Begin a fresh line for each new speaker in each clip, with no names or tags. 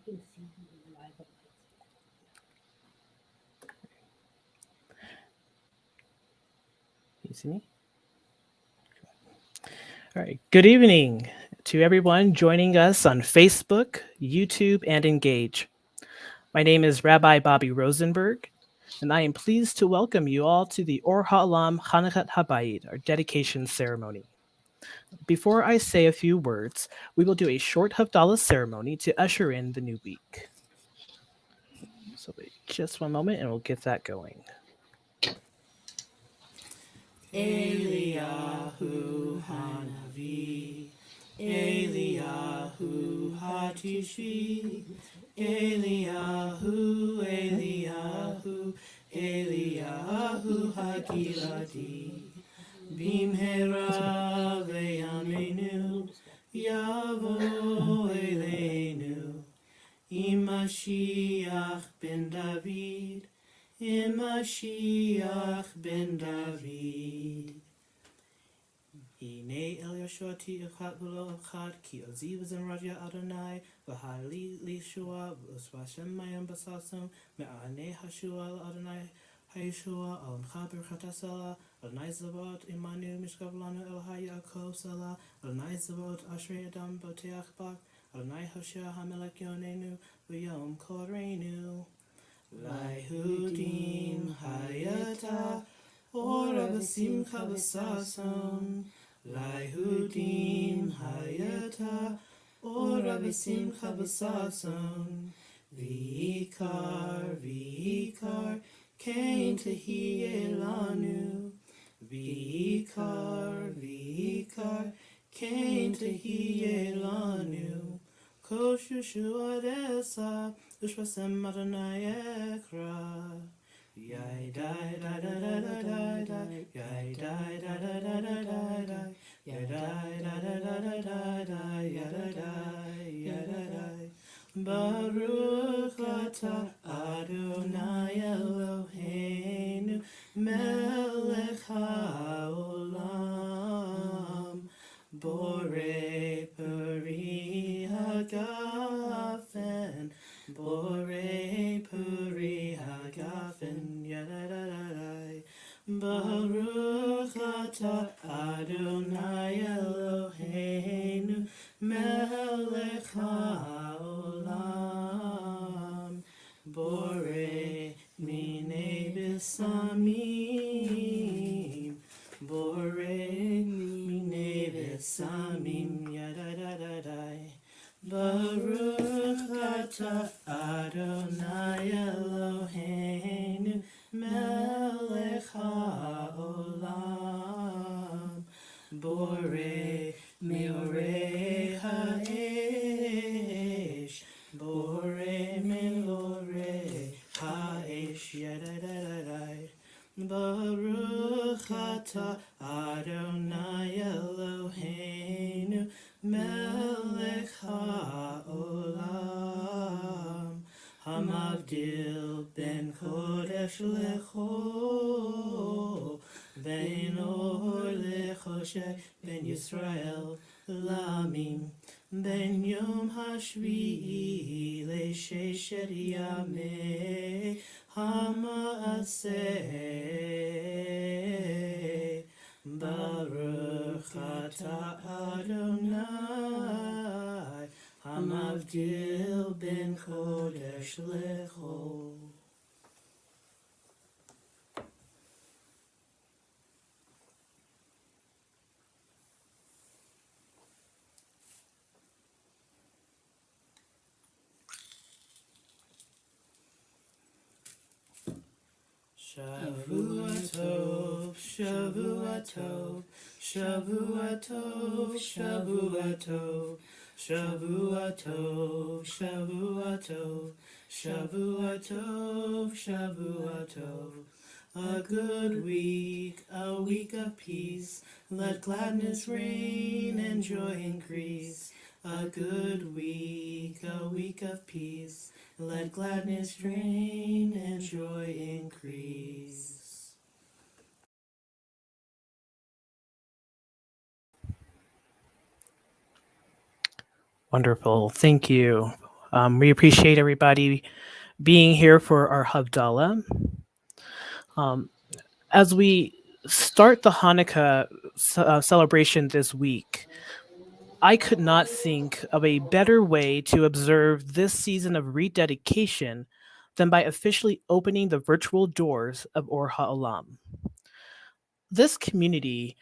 You see me? All right. Good evening to everyone joining us on Facebook, YouTube, and Engage. My name is Rabbi Bobbie Rosenberg, and I am pleased to welcome you all to the Ohr HaOlam Hanukkah Habayit, our dedication ceremony. Before I say a few words, we will do a short Havdalah ceremony to usher in the new week. So wait just one moment and we'll get that going. Eliyahu Hanavi, Eliyahu Hatishi, Eliyahu, Eliyahu, Eliyahu Hagiladi, Bimhera veyamenu, Yavo Eleinu, Imashiach ben David, Imashiach ben David. Hine el Yeshuati echat v'lo echad, ki ozi v'zem raja Adonai, v'hali lishua v'usvashem mayam basasam, me'anei hashua Adonai hayeshua al mchaber chatasala, Adonai zavot imanu mishkav lanu el hayakov sala, Adonai zavot ashrei adam boteach bak, Adonai hoshea hamelech yonenu v'yom korenu. Laihudim hayata, ora v'simcha v'sasam. Laihudim hayata, ora v'simcha v'sasam. V'ikar, v'ikar, kain tehiyeh lanu. V'ikar, v'ikar, kain tehiyeh lanu. Kosh Yeshua desa, Ushvasem Adonai ekra. Yai dai dai dai dai dai dai, yai dai dai dai dai dai dai, yai dai dai dai dai dai dai, yai dai yai dai. Baruch atah Adonai Eloheinu, Melech haolam, Borei peri hagafen, Borei peri hagafen, yadadadadai. Baruch atah Adonai Eloheinu, Melech haolam, Borei minei b'samim, Borei minei b'samim, yadadadadai. Baruch atah Adonai Eloheinu, Melech haolam, Borei meorei ha'esh, Borei meorei ha'esh, yadadadadai. Baruch atah Adonai Eloheinu, Melech haolam, Hamavdil ben Kodesh lecho, ben Or lechoshech, ben Yisrael lamim, ben Yom hashvi'i le'sheshet yamei ha'maaseh. Baruch atah Adonai, Hamavdil ben Kodesh lecho. Shavua tov, Shavua tov, Shavua tov, Shavua tov, Shavua tov, Shavua tov, Shavua tov, Shavua tov. A good week, a week of peace. Let gladness reign and joy increase. A good week, a week of peace. Let gladness reign and joy increase. Wonderful. Thank you. We appreciate everybody being here for our Havdalah. Um, as we start the Hanukkah celebration this week, I could not think of a better way to observe this season of rededication than by officially opening the virtual doors of Ohr HaOlam. This community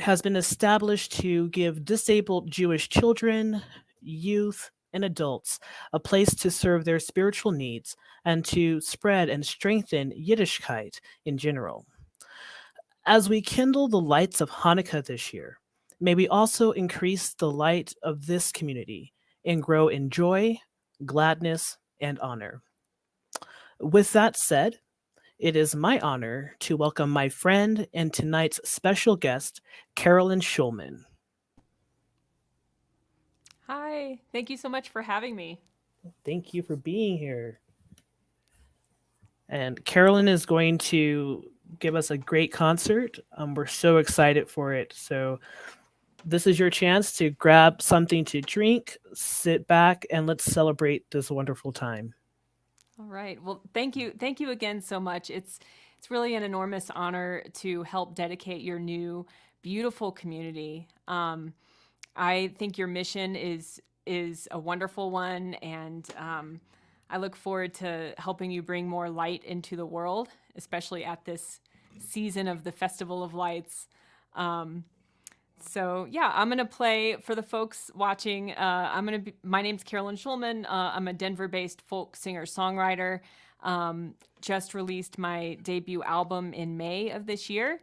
has been established to give disabled Jewish children, youth, and adults a place to serve their spiritual needs and to spread and strengthen Yiddishkeit in general. As we kindle the lights of Hanukkah this year, may we also increase the light of this community and grow in joy, gladness, and honor. With that said, it is my honor to welcome my friend and tonight's special guest, Carolyn Shulman.
Hi, thank you so much for having me.
Thank you for being here. And Carolyn is going to give us a great concert. We're so excited for it. So this is your chance to grab something to drink, sit back, and let's celebrate this wonderful time.
All right. Well, thank you again so much. It's really an enormous honor to help dedicate your new beautiful community. I think your mission is a wonderful one, and I look forward to helping you bring more light into the world, especially at this season of the Festival of Lights. So yeah, I'm gonna play for the folks watching. My name's Carolyn Shulman. I'm a Denver-based folk singer-songwriter. Just released my debut album in May of this year.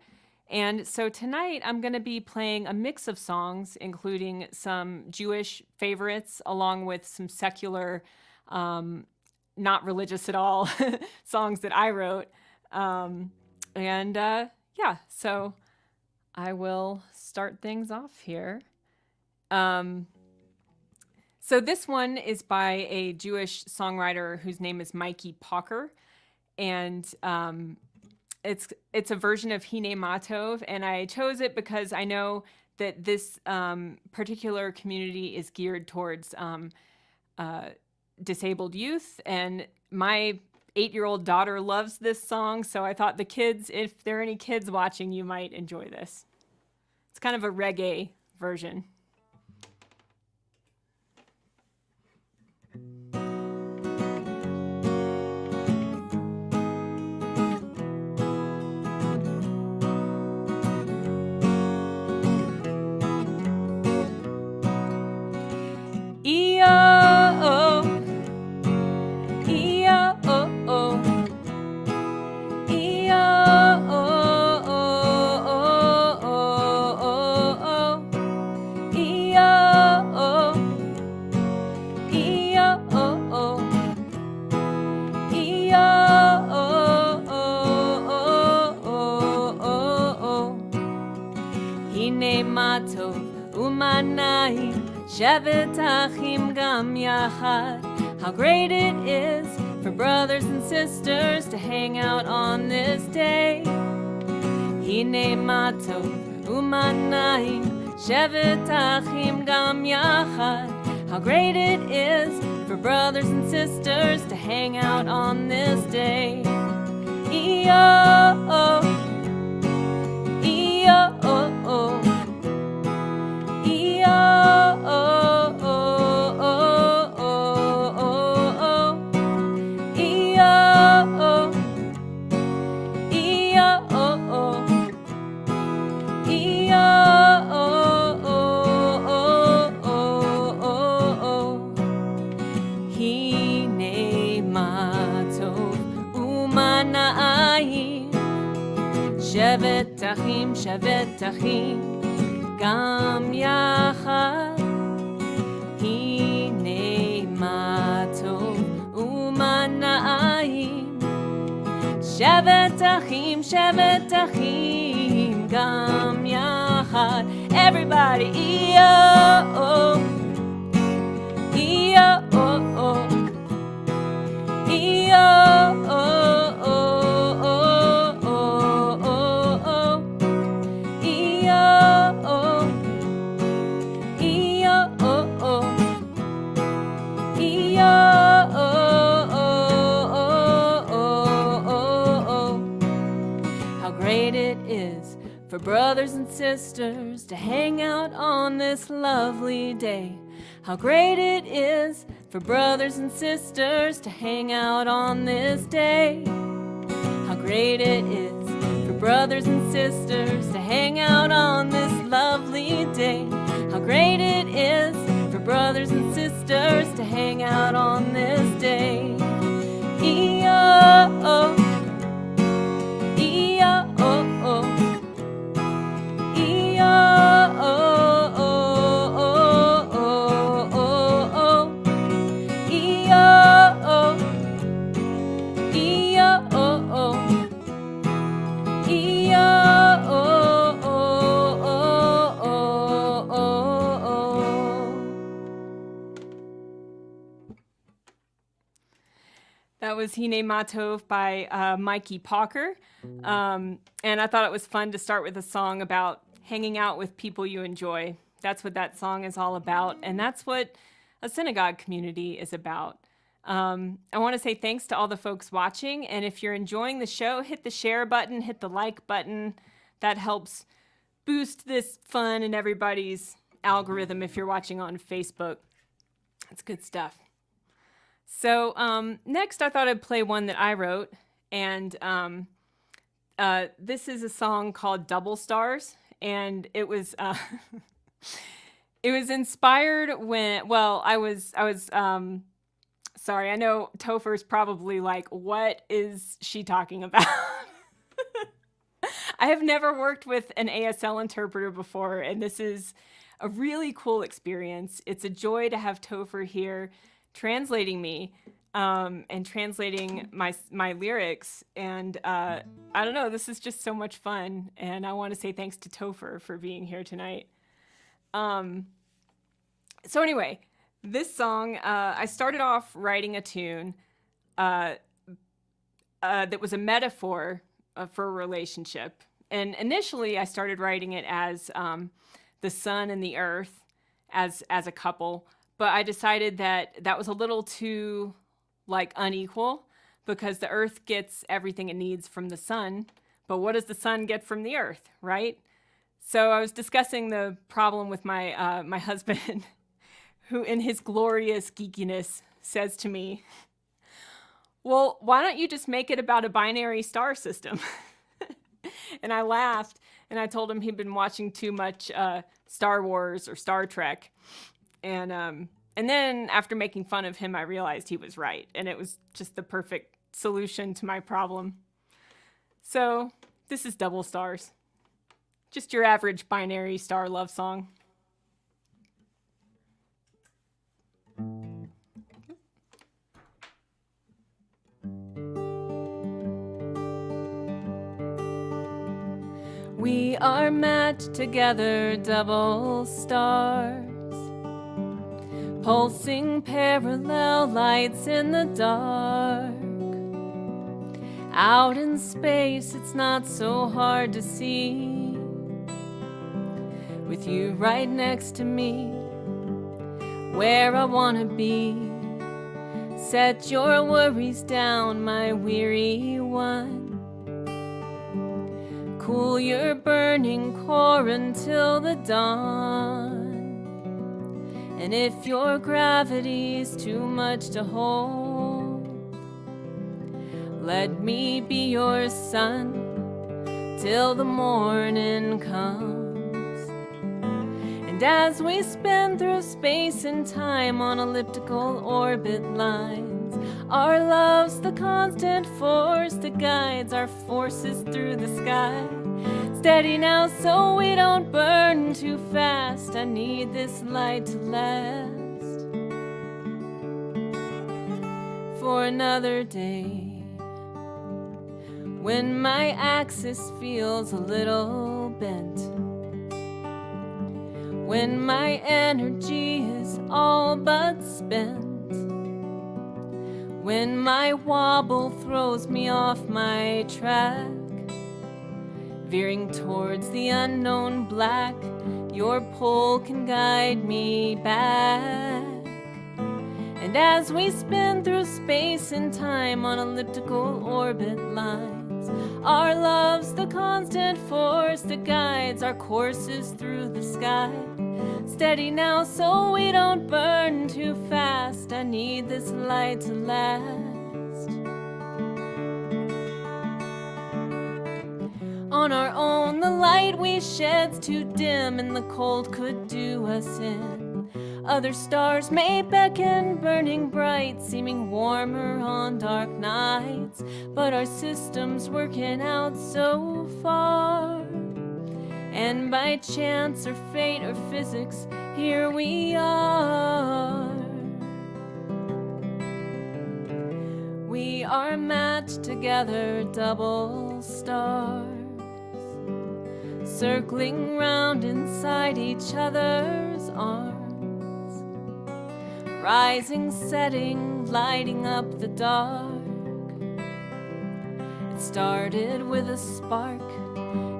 And so tonight I'm gonna be playing a mix of songs, including some Jewish favorites, along with some secular, not religious at all, songs that I wrote. So I will start things off here. So this one is by a Jewish songwriter whose name is Mikey Pocker, and it's a version of Hine Matov, and I chose it because I know that this particular community is geared towards disabled youth, and my 8-year-old daughter loves this song, so I thought the kids, if there are any kids watching, you might enjoy this. It's kind of a reggae version.
Shevet Achim Gam Yachad. How great it is for brothers and sisters to hang out on this day. Hine Matov Umanayim Shevet Achim Gam Yachad. How great it is for brothers and sisters to hang out on this day. E-oh-oh, E-oh-oh, E-oh-oh. שבת אחים, שבת אחים, גם יחד. הנה מה טוב ומה נעים. שבת אחים, שבת אחים, גם יחד. Everybody, E-oh-oh, E-oh-oh, E-oh-oh. E-oh-oh, for brothers and sisters to hang out on this lovely day. How great it is for brothers and sisters to hang out on this day. How great it is for brothers and sisters to hang out on this lovely day. How great it is for brothers and sisters to hang out on this day. E-oh, E-oh,
That was Hine Matov by Mikey Parker. And I thought it was fun to start with a song about hanging out with people you enjoy. That's what that song is all about. And that's what a synagogue community is about. I want to say thanks to all the folks watching. And if you're enjoying the show, hit the share button, hit the like button. That helps boost this fun in everybody's algorithm if you're watching on Facebook. That's good stuff. So next I thought I'd play one that I wrote. And this is a song called Double Stars. And it was it was inspired when, well, I was sorry, I know Topher's probably like, what is she talking about? I have never worked with an ASL interpreter before, and this is a really cool experience. It's a joy to have Topher here translating me and translating my lyrics. And I don't know, this is just so much fun. And I want to say thanks to Topher for being here tonight. So anyway, this song, I started off writing a tune that was a metaphor for a relationship. And initially I started writing it as the sun and the earth as a couple. But I decided that was a little too like unequal, because the earth gets everything it needs from the sun. But what does the sun get from the earth, right? So I was discussing the problem with my my husband, who in his glorious geekiness says to me, well, why don't you just make it about a binary star system? And I laughed, and I told him he'd been watching too much Star Wars or Star Trek. And then after making fun of him, I realized he was right, and it was just the perfect solution to my problem. So this is Double Stars. Just your average binary star love song.
We are matched together, double stars, pulsing parallel lights in the dark. Out in space, it's not so hard to see, with you right next to me, where I wanna be. Set your worries down, my weary one. Cool your burning core until the dawn. And if your gravity's too much to hold, let me be your sun till the morning comes. And as we spin through space and time on elliptical orbit lines, our love's the constant force that guides our forces through the sky. Steady now so we don't burn too fast. I need this light to last for another day. When my axis feels a little bent, when my energy is all but spent, when my wobble throws me off my track, veering towards the unknown black, your pull can guide me back. And as we spin through space and time on elliptical orbit lines, Our love's the constant force that guides our courses through the sky. Steady now so we don't burn too fast. I need this light to last. On our own, the light we shed's too dim, and the cold could do us in. Other stars may beckon, burning bright, seeming warmer on dark nights. But our system's working out so far, and by chance or fate or physics, here we are. We are matched together, double stars, circling round inside each other's arms. Rising, setting, lighting up the dark. It started with a spark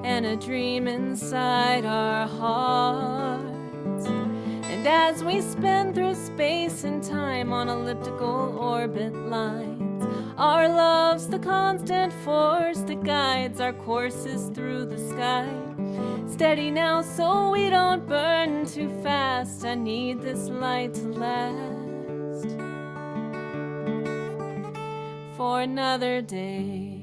and a dream inside our hearts. And as we spin through space and time on elliptical orbit lines, our love's the constant force that guides our courses through the sky. Steady now so we don't burn too fast. I need this light to last for another day.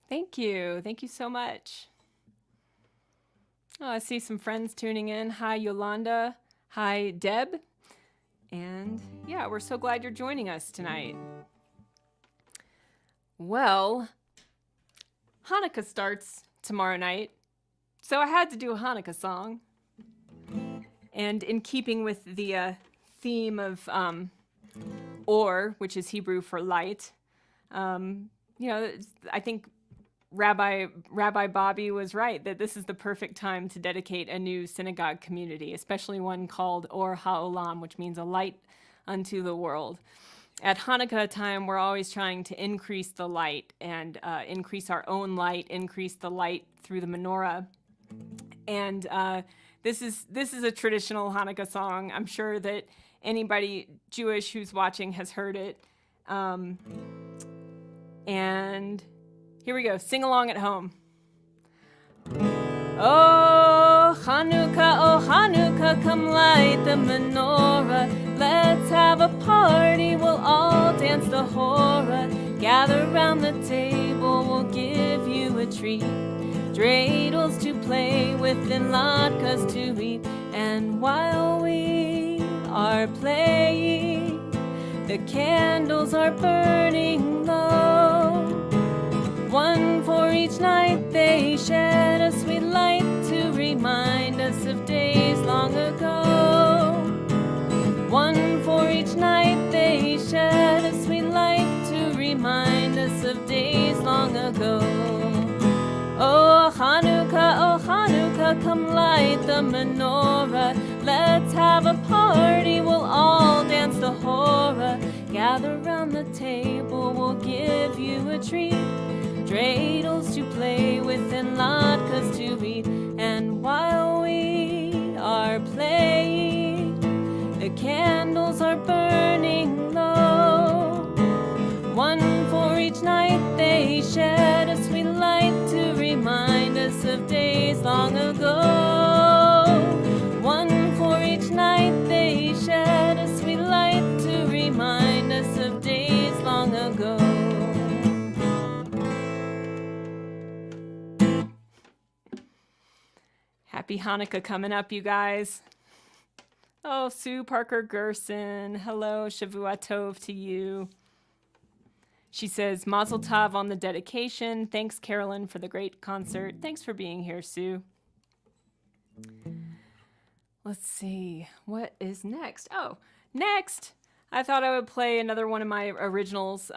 Thank you. Thank you so much. Oh, I see some friends tuning in. Hi, Yolanda. Hi, Deb. And yeah, we're so glad you're joining us tonight. Well, Hanukkah starts tomorrow night, so I had to do a Hanukkah song. And in keeping with the theme of Ohr, which is Hebrew for light, I think Rabbi Bobbie was right that this is the perfect time to dedicate a new synagogue community, especially one called Ohr HaOlam, which means a light unto the world. At Hanukkah time, we're always trying to increase the light and increase our own light, increase the light through the menorah. And this is a traditional Hanukkah song. I'm sure that anybody Jewish who's watching has heard it. And here we go. Sing along at home.
Oh Hanukkah, come light the menorah. Let's have a party, we'll all dance the hora. Gather round the table, we'll give you a treat. Dreidels to play with and latkes to eat. And while we are playing, the candles are burning low. One for each night they shed, a sweet light to remind us of days long ago. One for each night they shed, a sweet light to remind us of days long ago. Oh Hanukkah, come light the menorah. Let's have a party, we'll all dance the hora. Gather round the table, we'll give you a treat. Dreidels to play with and latkes to eat. And while we are playing, the candles are burning low. One for each night they shed, a sweet light to remind us of days long ago. One for each night they shed, a sweet light to remind us of days long ago.
Happy Hanukkah coming up, you guys. Oh, Sue Parker Gerson. Hello, Shavua Tov to you. She says, Mazel Tov on the dedication. Thanks, Carolyn, for the great concert. Thanks for being here, Sue. Let's see. What is next? Oh, next, I thought I would play another one of my originals.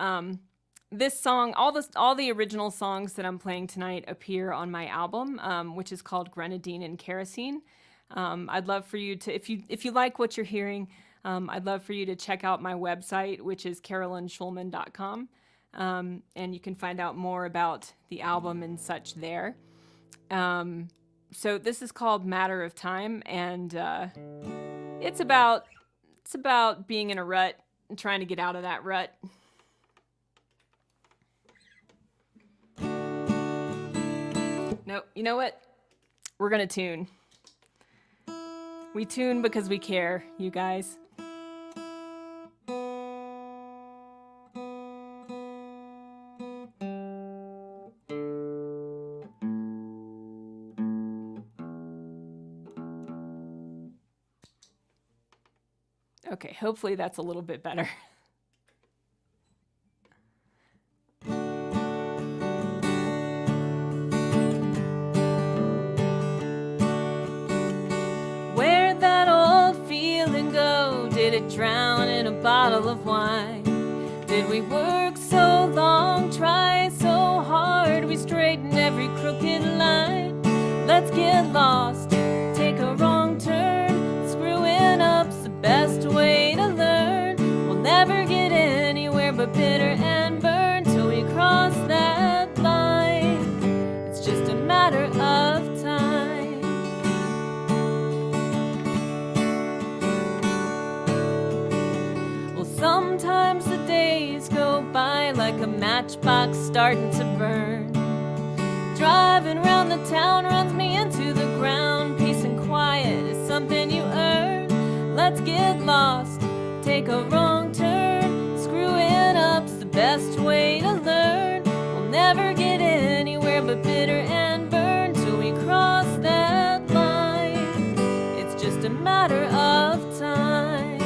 This song, all the original songs that I'm playing tonight appear on my album, which is called Grenadine and Kerosene. I'd love for you to, if you like what you're hearing, I'd love for you to check out my website, which is carolynshulman.com, and you can find out more about the album and such there. So this is called Matter of Time, and it's about being in a rut and trying to get out of that rut. No, you know what? We're gonna tune. We tune because we care, you guys. Okay, hopefully that's a little bit better. Where'd that old feeling go? Did it drown in a bottle of wine? Did we work so long, try so hard, we straightened every crooked line? Let's get lost, take a wrong turn, screwing up's the best way to learn. We'll never get anywhere but bitter and burn till we cross that line. It's just a matter of time. Well, sometimes the days go by like a matchbox starting to burn. Driving around the town runs me into the ground. Peace and quiet is something you earn. Let's get lost, take a wrong turn, screwing up's the best way to learn. We'll never get anywhere but bitter and burn till we cross that line. It's just a matter of time.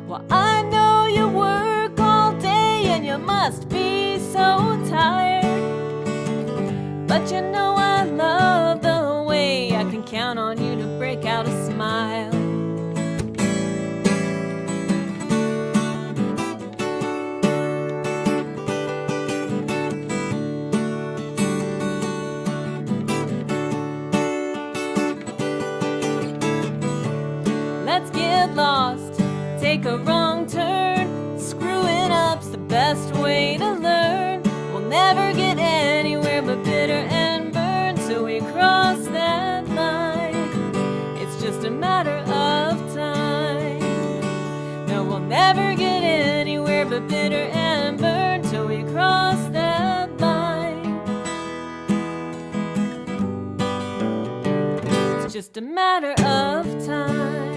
Well, I know you work all day and you must be so tired, but you know I love the way I can count on you to break out a smile. Let's get lost, take a wrong turn, screwing up's the best way to learn. We'll never get anywhere but bitter and burn till we cross that line. It's just a matter of time. No, we'll never get anywhere but bitter and burn till we cross that line. It's just a matter of time.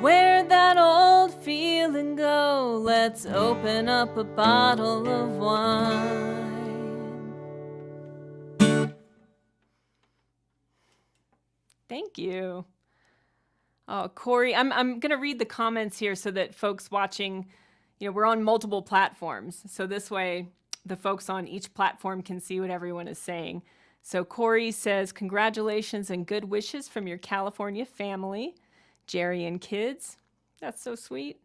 Where'd that old feeling go? Let's open up a bottle of wine. Thank you. Oh, Corey, I'm going to read the comments here so that folks watching, we're on multiple platforms. So this way, the folks on each platform can see what everyone is saying. So Corey says, congratulations and good wishes from your California family. Jerry and kids. That's so sweet.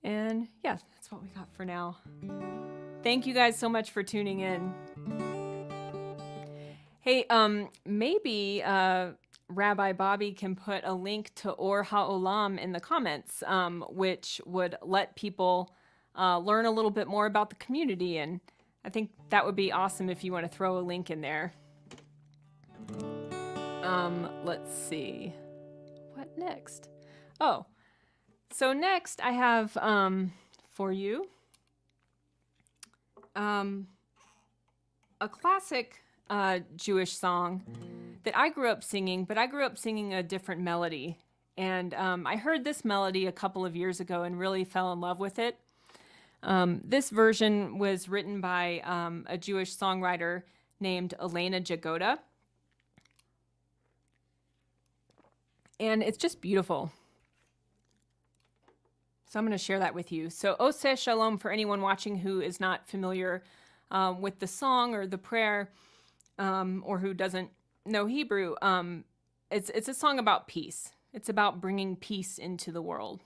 And yeah, that's what we got for now. Thank you guys so much for tuning in. Hey, maybe Rabbi Bobbie can put a link to Ohr HaOlam in the comments, which would let people learn a little bit more about the community. And I think that would be awesome if you want to throw a link in there. Let's see. What next? Oh, so next I have for you a classic Jewish song that I grew up singing, but I grew up singing a different melody. And I heard this melody a couple of years ago and really fell in love with it. This version was written by a Jewish songwriter named Elena Jagoda. And it's just beautiful. So I'm going to share that with you. So Ohr Shalom, for anyone watching who is not familiar with the song or the prayer, or who doesn't know Hebrew, it's a song about peace. It's about bringing peace into the world.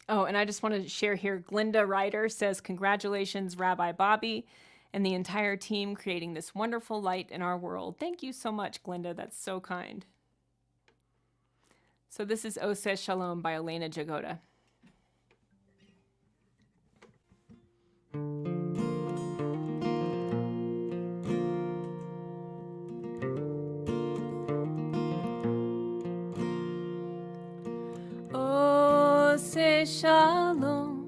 Oh, and I just want to share here, Glinda Ryder says, congratulations, Rabbi Bobbie, and the entire team creating this wonderful light in our world. Thank you so much, Glinda. That's so kind. So this is Ohr Shalom by Elena Jagoda.
shalom.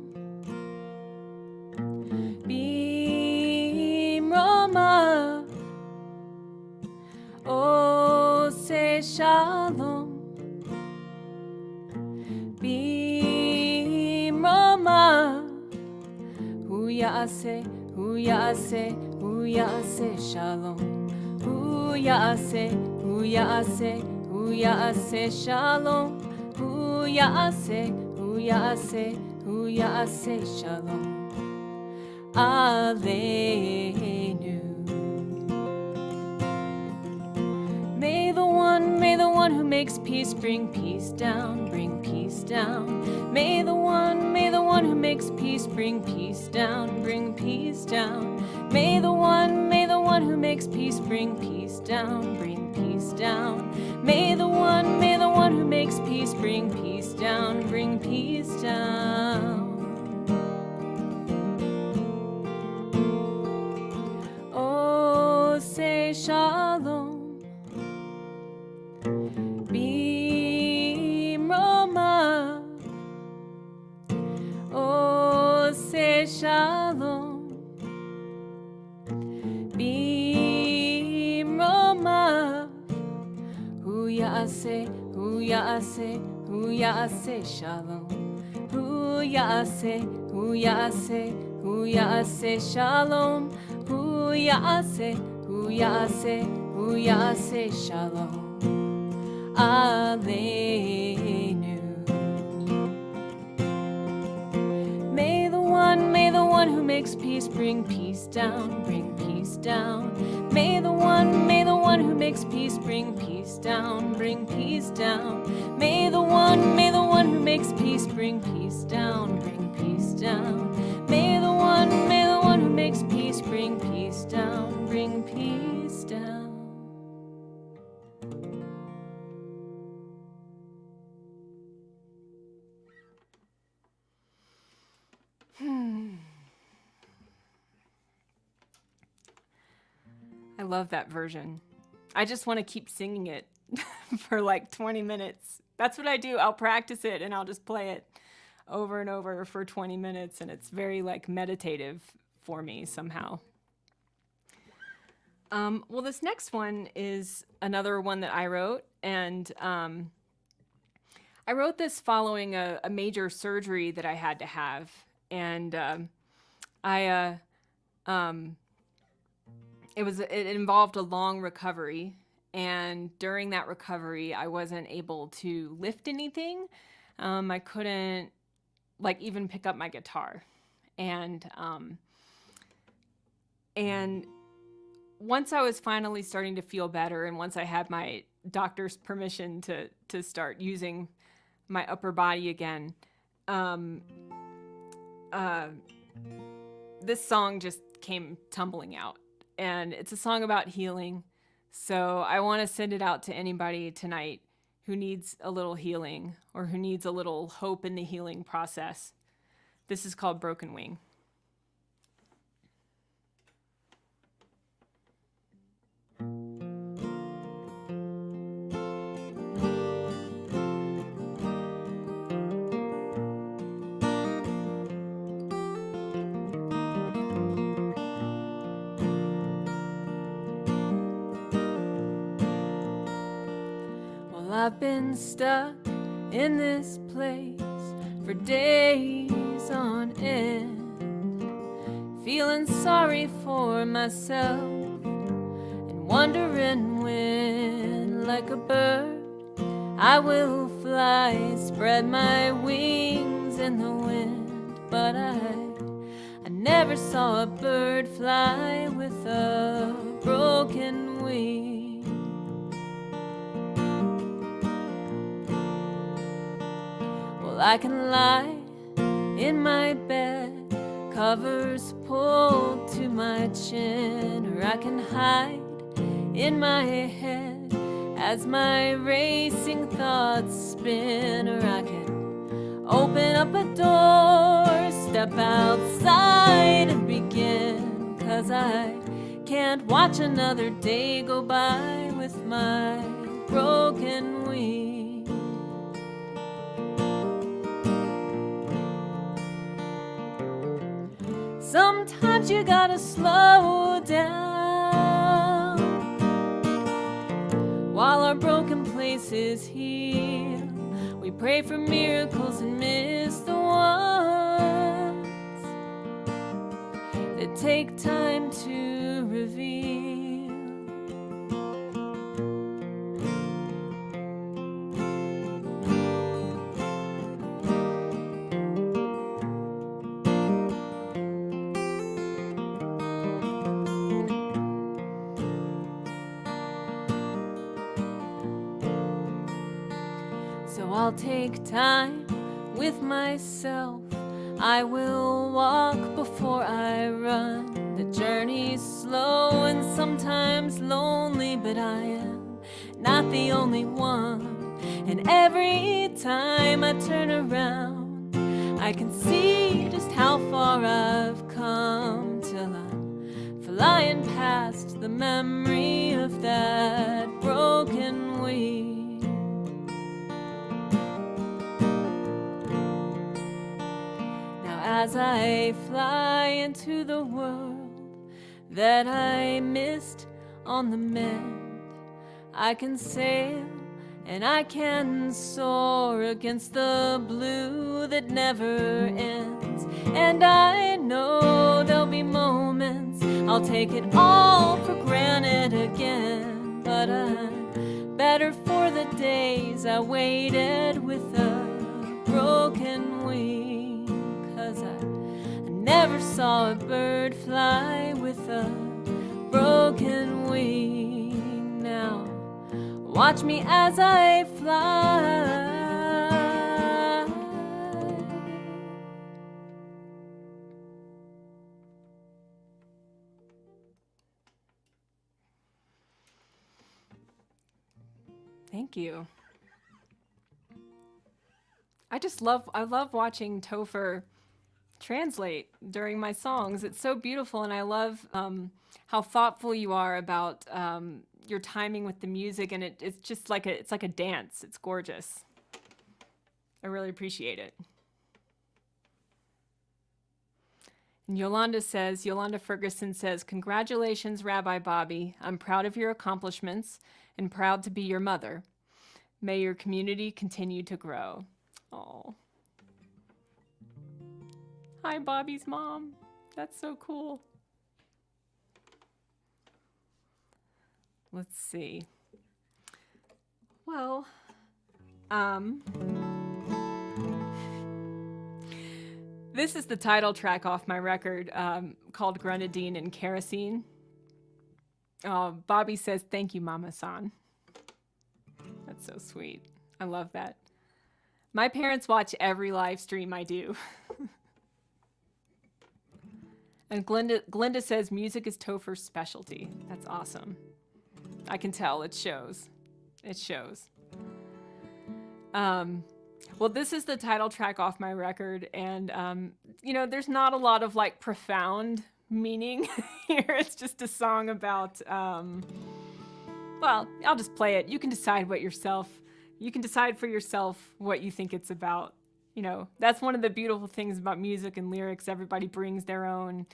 Bimromav, Ose shalom. Bimromav, Hu ya'aseh shalom. Hu ya'aseh shalom. Hu ya'aseh shalom. Aleinu. May the one who makes peace bring peace down, bring peace down. May the one who makes peace bring peace down, bring peace down. May the one who makes peace bring peace down, bring peace down. May the one who makes peace bring peace down, bring peace down. Oh, say shalom. Bimromav. Oh, say shalom. Bimromav. Hu ya'aseh shalom. Hu ya'aseh shalom. Hu ya'aseh shalom. Aleinu. May the one who makes peace bring peace down, bring peace down. May the one who makes peace bring peace down, bring peace down. May the one who makes peace bring peace down, bring peace down. May the one who makes peace bring peace down, bring peace down.
I love that version. I just want to keep singing it for like 20 minutes. That's what I do. I'll practice it and I'll just play it over and over for 20 minutes, and it's very like meditative for me somehow. Well, this next one is another one that I wrote, and I wrote this following a major surgery that I had to have, and it involved a long recovery, and during that recovery, I wasn't able to lift anything. I couldn't even pick up my guitar, and once I was finally starting to feel better, and once I had my doctor's permission to start using my upper body again, this song just came tumbling out. And it's a song about healing. So I want to send it out to anybody tonight who needs a little healing or who needs a little hope in the healing process. This is called Broken Wing.
I've been stuck in this place for days on end, feeling sorry for myself and wondering when, like a bird, I will fly, spread my wings in the wind. But I never saw a bird fly with a broken wing. I can lie in my bed, covers pulled to my chin, or I can hide in my head as my racing thoughts spin, or I can open up a door, step outside and begin, 'cause I can't watch another day go by with my broken wing. you gotta slow down. While our broken places heal, we pray for miracles and miss the ones that take time to reveal. So I'll take time with myself. I will walk before I run. The journey's slow and sometimes lonely, but I am not the only one. And every time I turn around, I can see just how far I've come, till I'm flying past the memory of that broken wing. As I fly into the world that I missed on the mend, I can sail and I can soar against the blue that never ends. And I know there'll be moments I'll take it all for granted again, but I'm better for the days I waited with a broken wing. I never saw a bird fly with a broken wing. Now watch me as I fly.
Thank you. I love watching Topher translate during my songs. It's so beautiful, and I love how thoughtful you are about your timing with the music, and it's just like it's like a dance. It's gorgeous. I really appreciate it. And Yolanda Ferguson says, "Congratulations, Rabbi Bobbie. I'm proud of your accomplishments and proud to be your mother. May your community continue to grow." Oh. Hi, Bobbie's mom. That's so cool. Let's see. Well, this is the title track off my record called Grenadine and Kerosene. Bobbie says, "Thank you, Mama San." That's so sweet. I love that. My parents watch every live stream I do. And Glinda says, "Music is Topher's specialty." That's awesome. I can tell. It shows. It shows. Well, this is the title track off my record, and there's not a lot of like profound meaning here. It's just a song about. Well, I'll just play it. You can decide for yourself what you think it's about. That's one of the beautiful things about music and lyrics. Everybody brings their own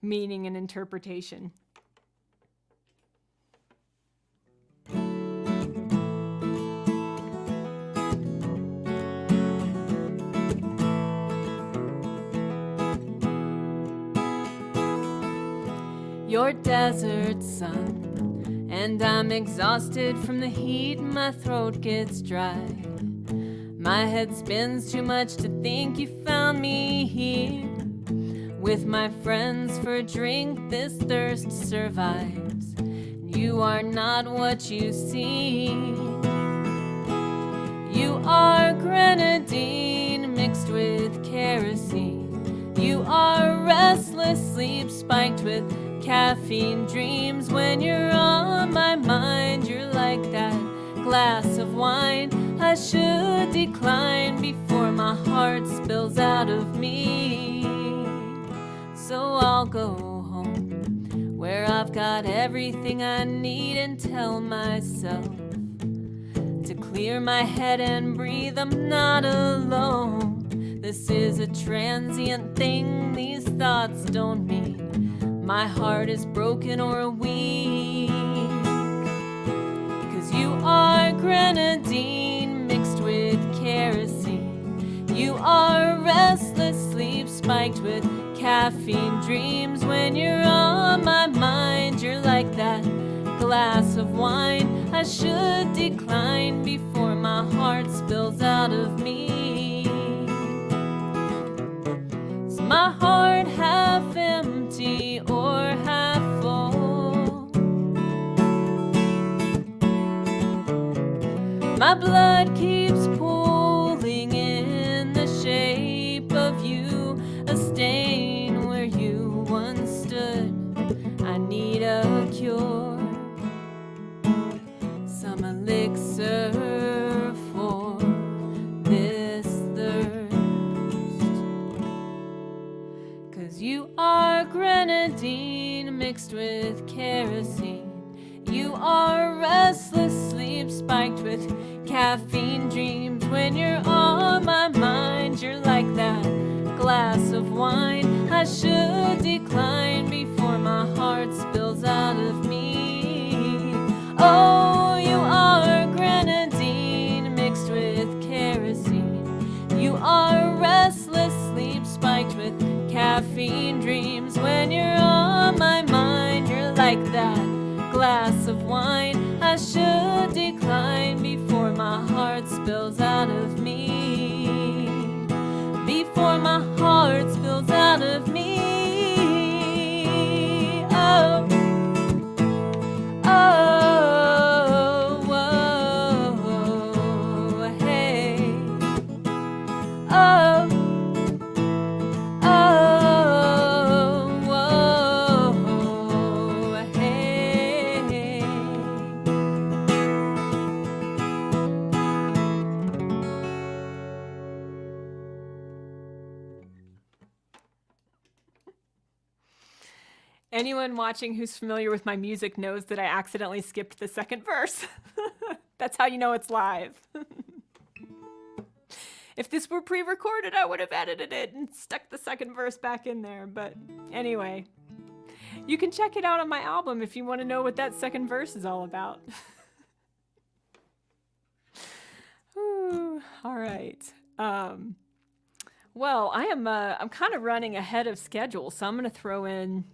meaning and interpretation.
Your desert sun, and I'm exhausted from the heat. My throat gets dry. My head spins too much to think you found me here. With my friends for a drink, this thirst survives. You are not what you seem. You are grenadine mixed with kerosene. You are restless sleep spiked with caffeine dreams. When you're on my mind, you're like that glass of wine I should decline before my heart spills out of me. So I'll go home where I've got everything I need and tell myself to clear my head and breathe. I'm not alone. This is a transient thing. These thoughts don't mean my heart is broken or weak. Cause you are grenadine mixed with kerosene. You are restless sleep spiked with caffeine dreams. When you're on my mind, you're like that glass of wine I should decline before my heart spills out of me. Is my heart half empty or half full? My blood keeps pooling in the shape of you, a stain where you once stood. I need a cure, some elixir for this thirst. Cause you are grenadine mixed with kerosene. You are restless sleep spiked with caffeine dreams. When you're on my mind, you're like that glass of wine I should decline before my heart spills out of me. Oh, you are grenadine mixed with kerosene. You are restless sleep spiked with caffeine dreams. When you're on my mind, you're like that glass of wine I should decline before my heart spills out of me. Before my heart spills out of me. Oh, oh, oh, hey. Oh, oh, hey.
Anyone watching who's familiar with my music knows that I accidentally skipped the second verse. That's how you know it's live. If this were pre-recorded, I would have edited it and stuck the second verse back in there. But anyway, you can check it out on my album if you want to know what that second verse is all about. Ooh, all right. Well, I'm kind of running ahead of schedule, so I'm going to throw in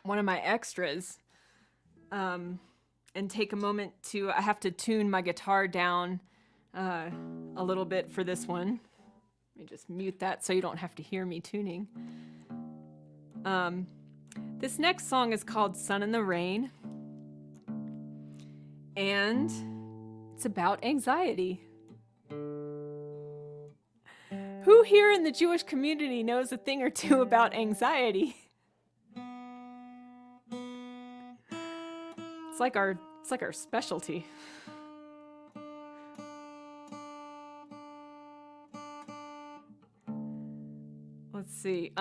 one of my extras and take a moment to, I have to tune my guitar down a little bit for this one. Let me just mute that so you don't have to hear me tuning. This next song is called Sun in the Rain, and it's about anxiety. Who here in the Jewish community knows a thing or two about anxiety? It's like our specialty. Let's see.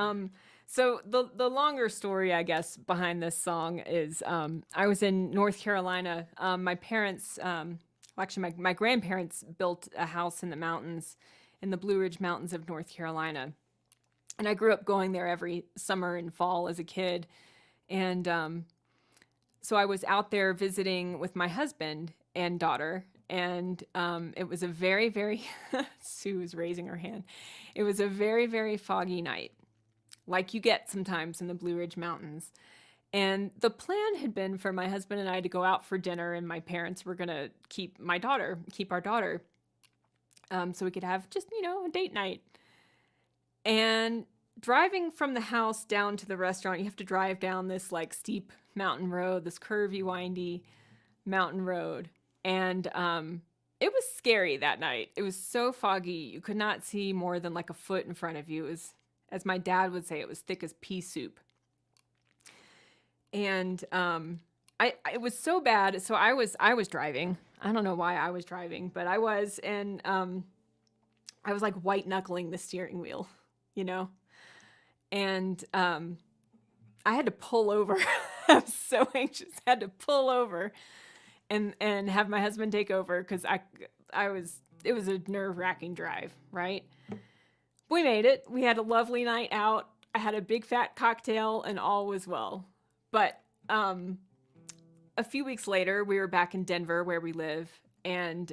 So the longer story, I guess, behind this song is I was in North Carolina. My parents, actually my grandparents built a house in the mountains, in the Blue Ridge Mountains of North Carolina. And I grew up going there every summer and fall as a kid. And so I was out there visiting with my husband and daughter. And it was a very, very, Sue is raising her hand. It was a very, very foggy night, like you get sometimes in the Blue Ridge Mountains. And the plan had been for my husband and I to go out for dinner, and my parents were going to keep our daughter, so we could have just, a date night. And driving from the house down to the restaurant, you have to drive down this like steep mountain road, this curvy, windy mountain road. And it was scary that night. It was so foggy. You could not see more than like a foot in front of you. It was, as my dad would say, it was thick as pea soup. And it was so bad. So I was driving. I don't know why I was driving, but I was, and I was like white knuckling the steering wheel, and I had to pull over. I was so anxious. I had to pull over and have my husband take over because it was a nerve-wracking drive, right? We made it. We had a lovely night out. I had a big fat cocktail and all was well. But a few weeks later, we were back in Denver where we live, and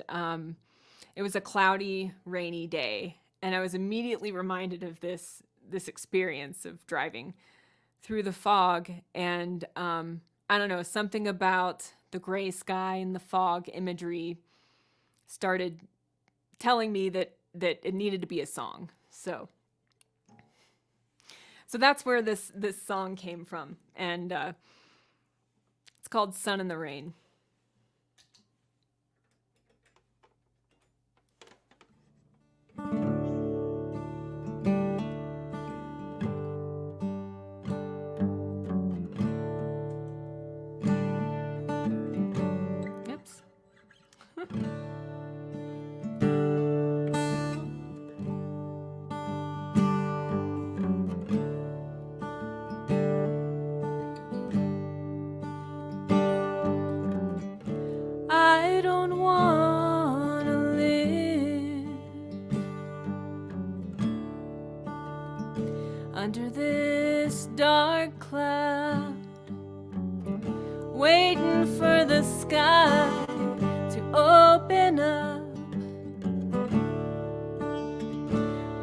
it was a cloudy, rainy day. And I was immediately reminded of this experience of driving through the fog. And I don't know, something about the gray sky and the fog imagery started telling me that it needed to be a song. So that's where this song came from. And it's called Sun in the Rain. Oops. I don't want to live under this dark cloud, waiting for the sky to open up,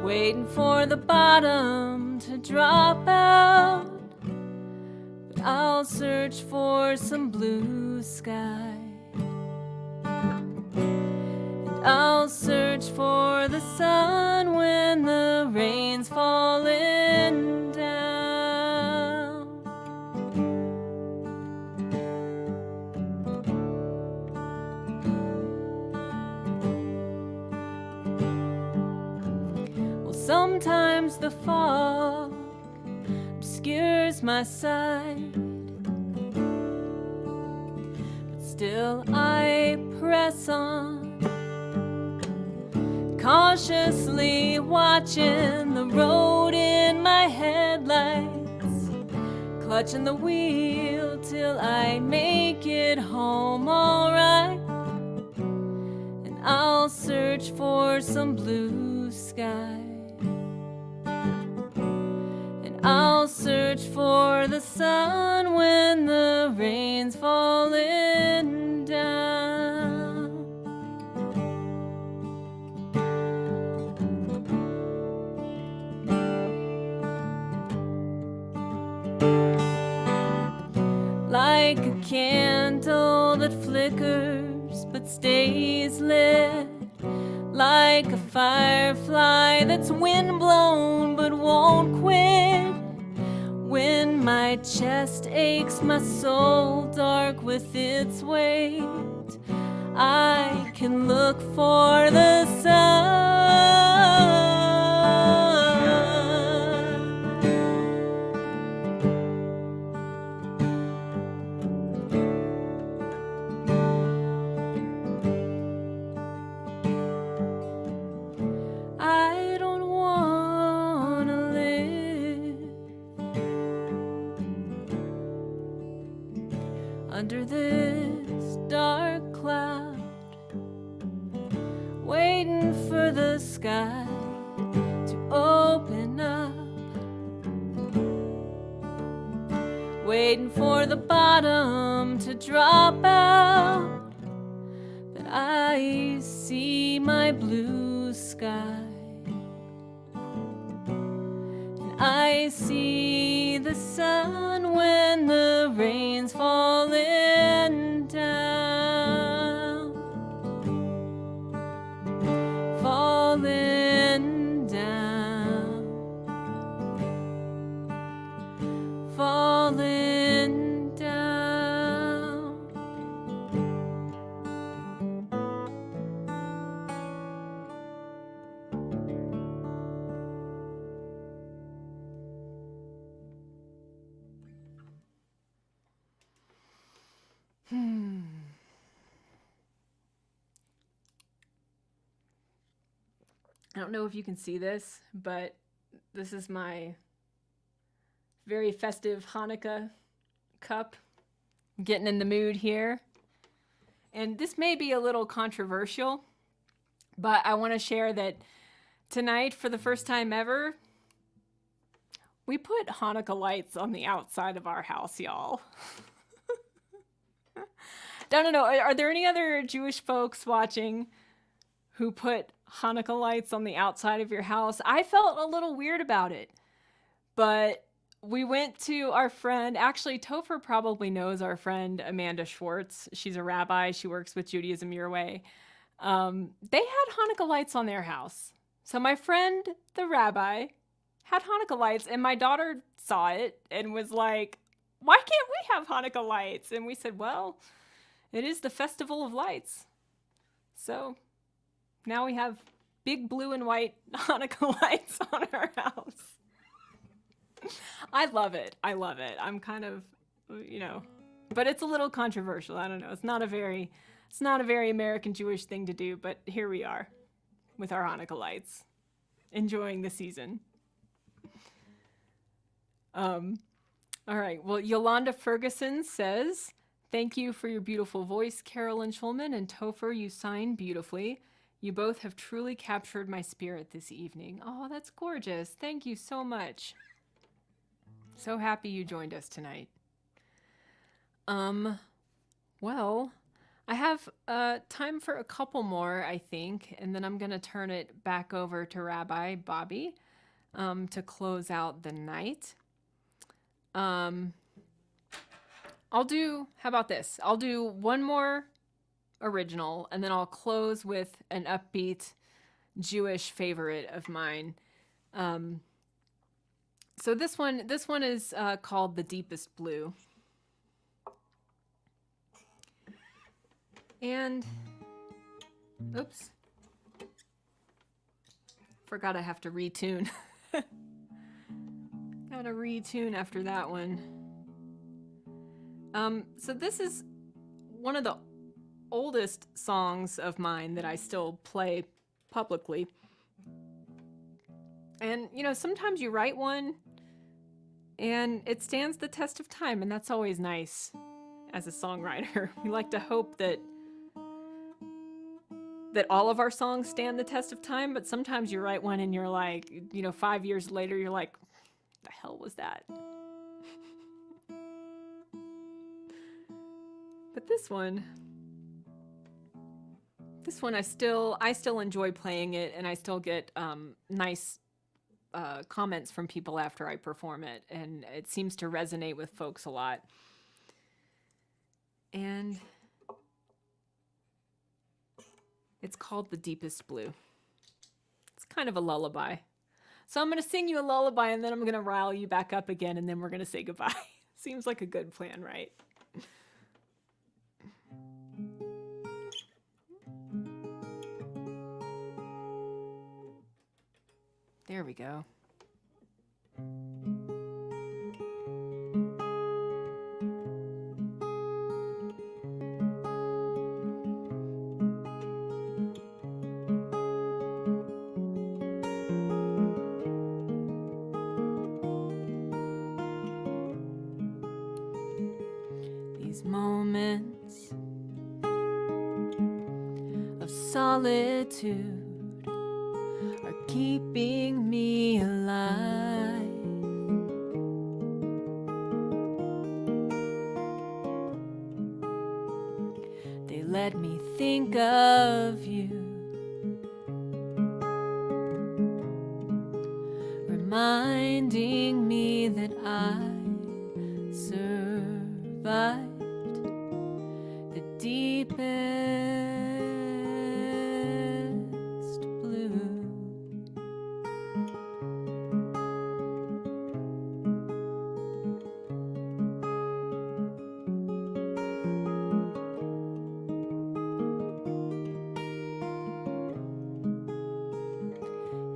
waiting for the bottom to drop out. But I'll search for some blue sky. I'll search for the sun when the rain's falling down. Well, sometimes the fog obscures my sight, but still I press on, cautiously watching the road in my headlights, clutching the wheel till I make it home all right. And I'll search for some blue sky, and I'll search for the sun when the rain's falling down. Like a candle that flickers but stays lit, like a firefly that's windblown but won't quit. When my chest aches, my soul dark with its weight, I can look for the sun. I don't want to live under this dark cloud, waiting for the sky to open up, waiting for the bottom to drop out. But I see my blue sky, and I see the sun when the rain's falling down, falling down, falling down. I don't know if you can see this, but this is my very festive Hanukkah cup. I'm getting in the mood here. And this may be a little controversial, but I want to share that tonight, for the first time ever, We put Hanukkah lights on the outside of our house, y'all. Don't know. Are there any other Jewish folks watching who put Hanukkah lights on the outside of your house? I felt a little weird about it, but we went to our friend. Actually, Topher probably knows our friend Amanda Schwartz. She's a rabbi. She works with Judaism Your Way. They had Hanukkah lights on their house. So my friend, the rabbi, had Hanukkah lights, and my daughter saw it and was like, why can't we have Hanukkah lights? And we said, well, it is the festival of lights. So now we have big blue and white Hanukkah lights on our house. I love it. I'm kind of, but it's a little controversial. I don't know. It's not a very American Jewish thing to do, but here we are with our Hanukkah lights, enjoying the season. All right. Well, Yolanda Ferguson says, thank you for your beautiful voice, Carolyn Shulman, and Topher, you sang beautifully. You both have truly captured my spirit this evening. Oh, that's gorgeous. Thank you so much. So happy you joined us tonight. Well, I have time for a couple more, I think, and then I'm going to turn it back over to Rabbi Bobbie to close out the night. How about this? I'll do one more original, and then I'll close with an upbeat Jewish favorite of mine. So this one is called The Deepest Blue. And, oops, forgot I have to retune. Gotta retune after that one. So this is one of the oldest songs of mine that I still play publicly. And, sometimes you write one and it stands the test of time, and that's always nice as a songwriter. We like to hope that all of our songs stand the test of time, but sometimes you write one and you're like, 5 years later, you're like, the hell was that? But this one I still enjoy playing it, and I still get nice comments from people after I perform it, and it seems to resonate with folks a lot. And it's called The Deepest Blue. It's kind of a lullaby. So I'm going to sing you a lullaby, and then I'm going to rile you back up again, and then we're going to say goodbye. Seems like a good plan, right? There we go. These moments of solitude are keeping me alive. They let me think of you, reminding me that I survived the deepest blue.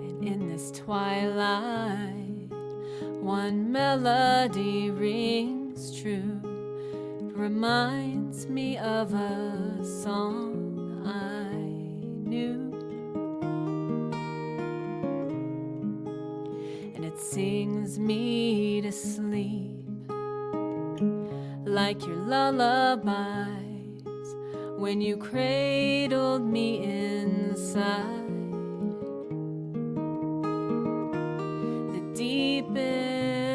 And in this twilight, one melody rings true. It reminds me of a song I knew, and it sings me to sleep like your lullabies when you cradled me inside the deepest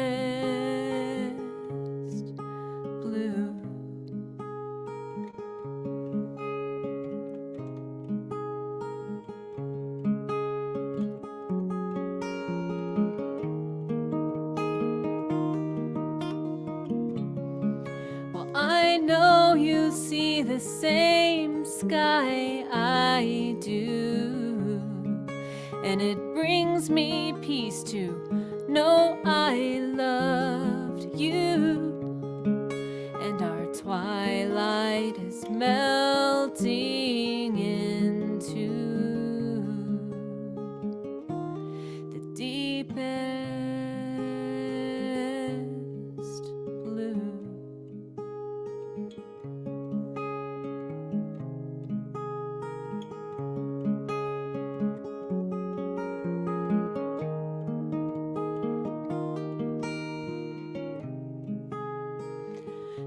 the same sky I do, and it brings me peace to know I loved you, and our twilight is melting into the deepest blue.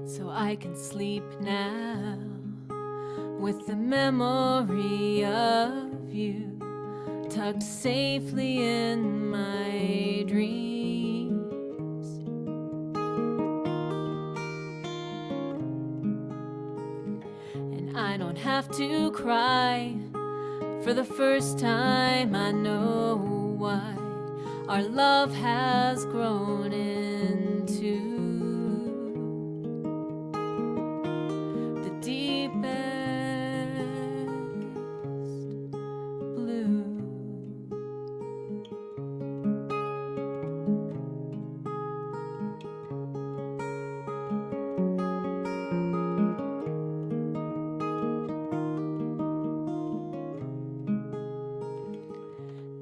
So I can sleep now with the memory of you tucked safely in my dreams. And I don't have to cry for the first time. I know why our love has grown into the deepest blue.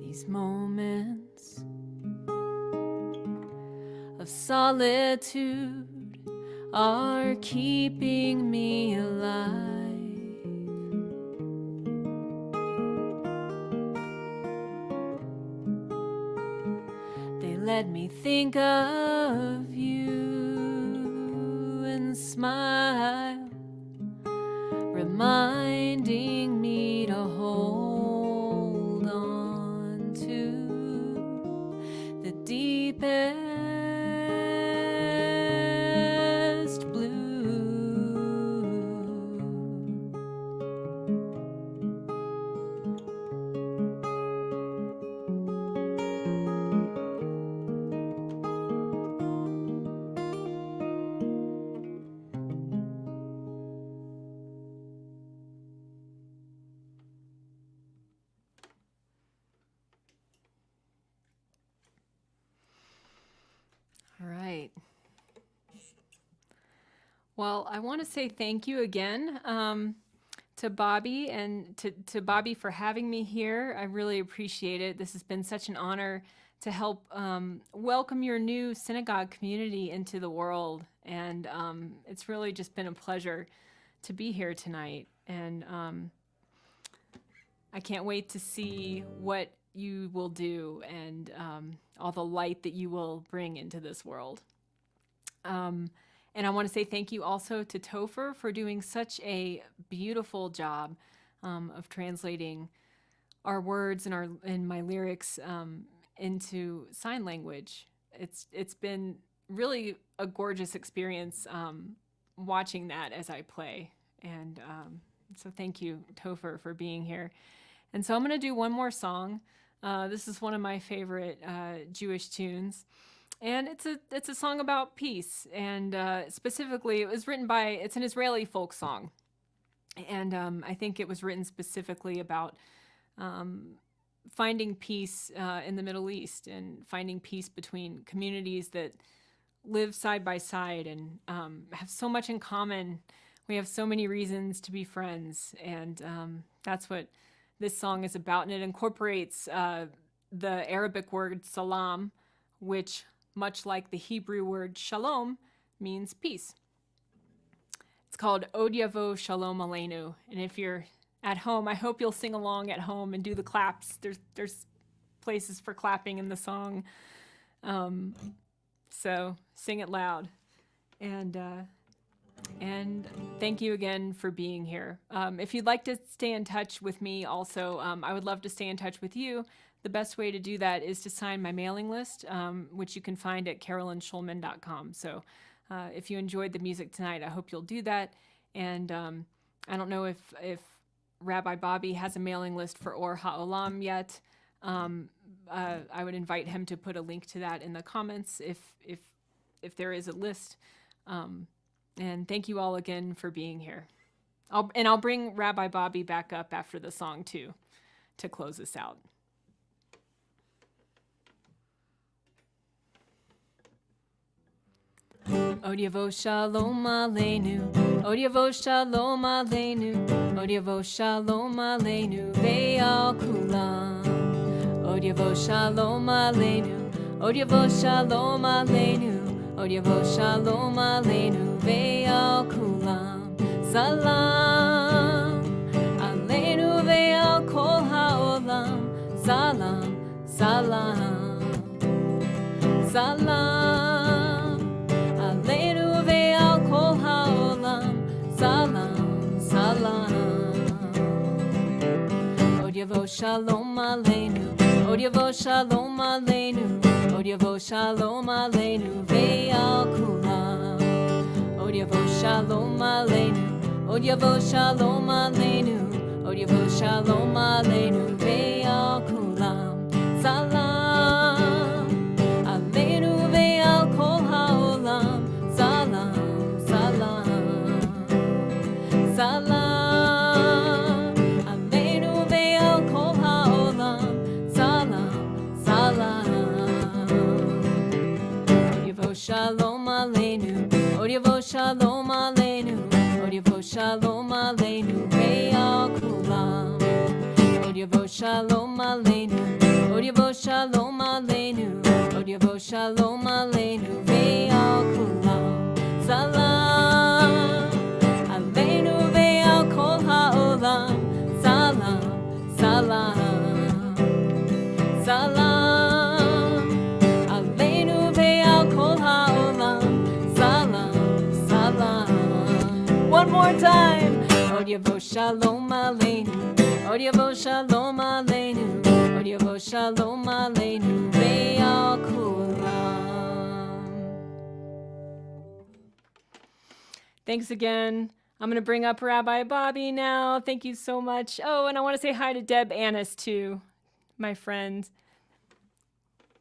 These moments of solitude are keeping me alive. They let me think of you and smile, reminding me to hold on to the deepest blue. All right. Well, I want to say thank you again to Bobbie and to Bobbie for having me here. I really appreciate it. This has been such an honor to help welcome your new synagogue community into the world. And it's really just been a pleasure to be here tonight. And I can't wait to see what you will do and all the light that you will bring into this world. And I want to say thank you also to Topher for doing such a beautiful job of translating our words and my lyrics into sign language. It's been really a gorgeous experience watching that as I play. And so thank you, Topher, for being here. And so I'm going to do one more song. This is one of my favorite Jewish tunes. And it's a song about peace, and specifically, it's an Israeli folk song, and I think it was written specifically about finding peace in the Middle East and finding peace between communities that live side by side and have so much in common. We have so many reasons to be friends, and that's what this song is about, and it incorporates the Arabic word salam, which, much like the Hebrew word shalom, means peace. It's called Od Yavo Shalom Aleinu. And if you're at home, I hope you'll sing along at home and do the claps. There's places for clapping in the song. So sing it loud. And thank you again for being here. If you'd like to stay in touch with me also, I would love to stay in touch with you. The best way to do that is to sign my mailing list, which you can find at carolynshulman.com. So if you enjoyed the music tonight, I hope you'll do that. And I don't know if Rabbi Bobbie has a mailing list for Ohr HaOlam yet. I would invite him to put a link to that in the comments if there is a list. And thank you all again for being here.
I'll bring Rabbi Bobbie back up after the song too, to close this out. Od Yavo Shalom Aleinu, Od Yavo Shalom Aleinu, Od Yavo Shalom Aleinu, Ve'al Kulam. Od Yavo Shalom Aleinu, Od Yavo Shalom Aleinu, Od Yavo Shalom Aleinu, Ve'al Kulam. Salam Aleinu Ve'al Kol HaOlam. Salam, salam, salam Aleinu Ve'al Kol HaOlam. Salam, salam. Od Yavo Shalom Aleinu, Od Yavo Shalom Aleinu, Od Yavo Shalom Aleinu, Ve'al Kulam. Od Yavo Shalom Aleinu, Od Yavo Shalom Aleinu, Od Yavo Shalom Aleinu, Ve'al Kulam. Salam Aleinu Ve'al Kol HaOlam. Salam, salam, salam Aleinu Ve'al Kol HaOlam. Salam, salam. Od Yavo Shalom Aleinu, Od Yavo Shalom Aleinu, Od Yavo Shalom Aleinu, Ve'al Kulam. Od Yavo Shalom Aleinu, Od Yavo Shalom Aleinu, Od Yavo Shalom Aleinu, Ve'al Kulam. Salam Aleinu Ve'al Kol HaOlam. Salam, salam, salam Aleinu Ve'al Kol HaOlam. Salam, salam. One more time. Od Yavo Shalom Aleinu, Od Yavo Shalom Aleinu, Od Yavo Shalom Aleinu, Ve'al Kulam. Thanks again. I'm going to bring up Rabbi Bobbie now. Thank you so much. Oh, and I want to say hi to Deb Annis too, my friend.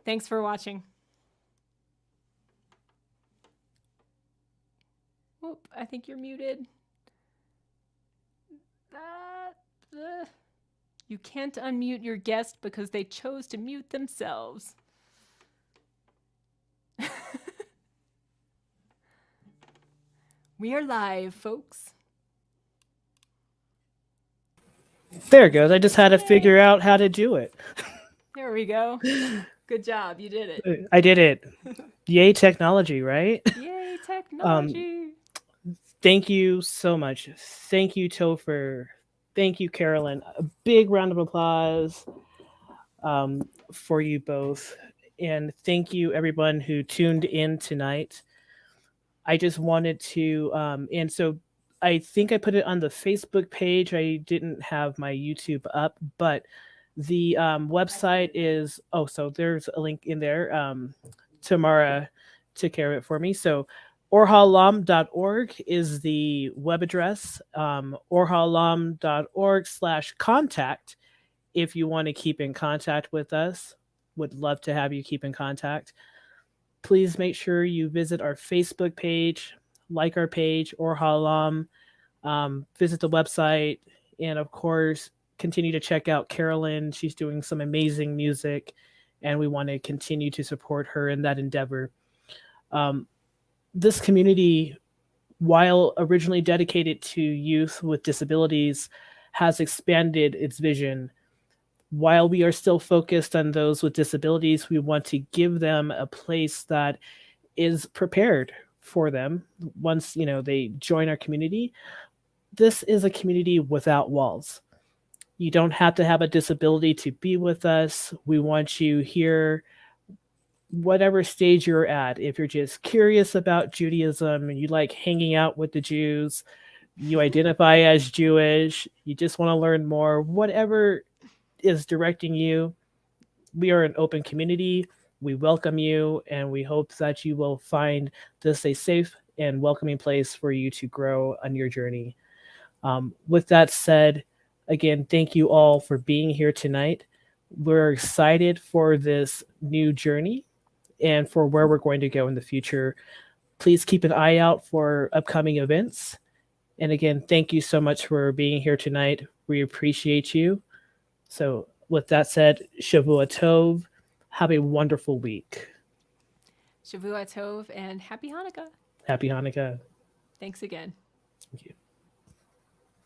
Thanks for watching. Whoop, I think you're muted. You can't unmute your guest because they chose to mute themselves. We are live, folks.
There it goes. I just had to figure out how to do it.
There we go. Good job. You did it.
I did it. Yay, technology, right?
Yay, technology.
Thank you so much. Thank you, Topher. Thank you, Carolyn. A big round of applause for you both. And thank you, everyone who tuned in tonight. I just wanted to, and so I think I put it on the Facebook page. I didn't have my YouTube up, but the website is, so there's a link in there. Tamara took care of it for me. So ohrhaolam.org is the web address, ohrhaolam.org/contact. If you want to keep in contact with us, would love to have you keep in contact. Please make sure you visit our Facebook page, like our page, Ohr HaOlam, visit the website, and of course, continue to check out Carolyn. She's doing some amazing music, and we want to continue to support her in that endeavor. This community, while originally dedicated to youth with disabilities, has expanded its vision. While we are still focused on those with disabilities, we want to give them a place that is prepared for them once they join our community. This is a community without walls. You don't have to have a disability to be with us. We want you here, whatever stage you're at. If you're just curious about Judaism and you like hanging out with the Jews, you identify as Jewish, you just want to learn more, whatever is directing you, we are an open community. We welcome you, and we hope that you will find this a safe and welcoming place for you to grow on your journey. With that said, again, thank you all for being here tonight. We're excited for this new journey and for where we're going to go in the future. Please keep an eye out for upcoming events. And again, thank you so much for being here tonight. We appreciate you. So with that said, Shavua Tov, have a wonderful week.
Shavua Tov and happy Hanukkah.
Happy Hanukkah.
Thanks again.
Thank you.